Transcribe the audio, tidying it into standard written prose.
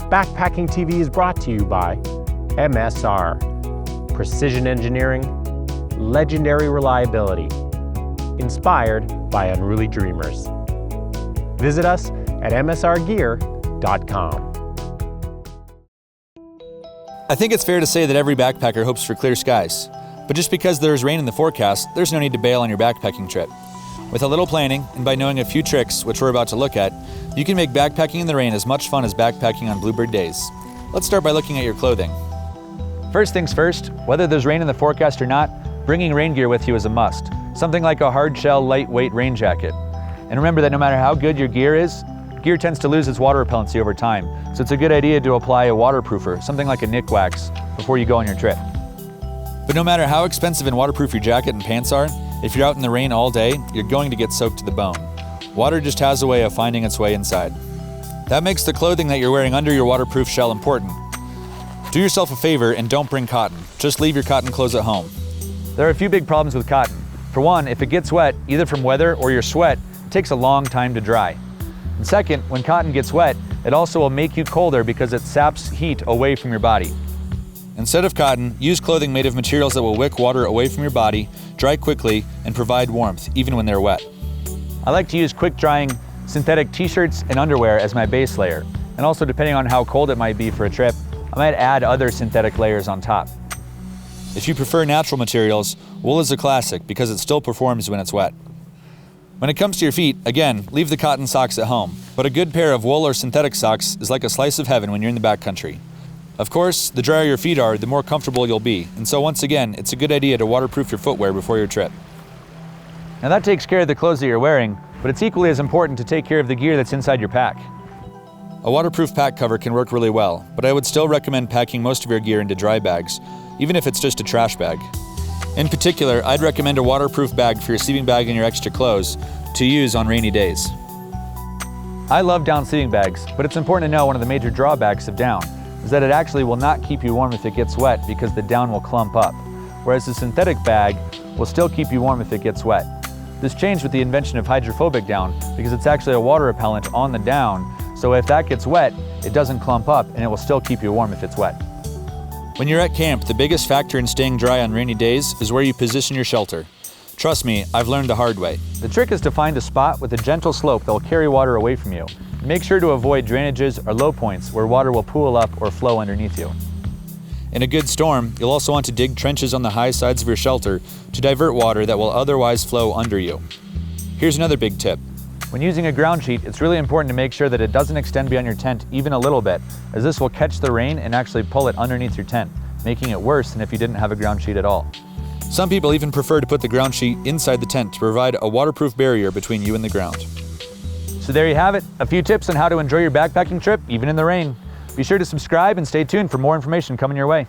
Backpacking TV is brought to you by MSR, precision engineering, legendary reliability, inspired by unruly dreamers. Visit us at msrgear.com. I think it's fair to say that every backpacker hopes for clear skies. But just because there's rain in the forecast, there's no need to bail on your backpacking trip. With a little planning, and by knowing a few tricks, which we're about to look at, you can make backpacking in the rain as much fun as backpacking on Bluebird days. Let's start by looking at your clothing. First things first, whether there's rain in the forecast or not, bringing rain gear with you is a must. Something like a hard shell, lightweight rain jacket. And remember that no matter how good your gear is, gear tends to lose its water repellency over time, so it's a good idea to apply a waterproofer, something like a Nick Wax, before you go on your trip. But no matter how expensive and waterproof your jacket and pants are, if you're out in the rain all day, you're going to get soaked to the bone. Water just has a way of finding its way inside. That makes the clothing that you're wearing under your waterproof shell important. Do yourself a favor and don't bring cotton. Just leave your cotton clothes at home. There are a few big problems with cotton. For one, if it gets wet, either from weather or your sweat, it takes a long time to dry. And second, when cotton gets wet, it also will make you colder because it saps heat away from your body. Instead of cotton, use clothing made of materials that will wick water away from your body, dry quickly, and provide warmth, even when they're wet. I like to use quick-drying synthetic t-shirts and underwear as my base layer. And also, depending on how cold it might be for a trip, I might add other synthetic layers on top. If you prefer natural materials, wool is a classic because it still performs when it's wet. When it comes to your feet, again, leave the cotton socks at home. But a good pair of wool or synthetic socks is like a slice of heaven when you're in the backcountry. Of course, the drier your feet are, the more comfortable you'll be. And so once again, it's a good idea to waterproof your footwear before your trip. Now that takes care of the clothes that you're wearing, but it's equally as important to take care of the gear that's inside your pack. A waterproof pack cover can work really well, but I would still recommend packing most of your gear into dry bags, even if it's just a trash bag. In particular, I'd recommend a waterproof bag for your sleeping bag and your extra clothes to use on rainy days. I love down sleeping bags, but it's important to know one of the major drawbacks of down is that it actually will not keep you warm if it gets wet because the down will clump up, whereas the synthetic bag will still keep you warm if it gets wet. This changed with the invention of hydrophobic down because it's actually a water repellent on the down, so if that gets wet, it doesn't clump up and it will still keep you warm if it's wet. When you're at camp, the biggest factor in staying dry on rainy days is where you position your shelter. Trust me, I've learned the hard way. The trick is to find a spot with a gentle slope that will carry water away from you. Make sure to avoid drainages or low points where water will pool up or flow underneath you. In a good storm, you'll also want to dig trenches on the high sides of your shelter to divert water that will otherwise flow under you. Here's another big tip. When using a ground sheet, it's really important to make sure that it doesn't extend beyond your tent even a little bit, as this will catch the rain and actually pull it underneath your tent, making it worse than if you didn't have a ground sheet at all. Some people even prefer to put the ground sheet inside the tent to provide a waterproof barrier between you and the ground. So there you have it, a few tips on how to enjoy your backpacking trip, even in the rain. Be sure to subscribe and stay tuned for more information coming your way.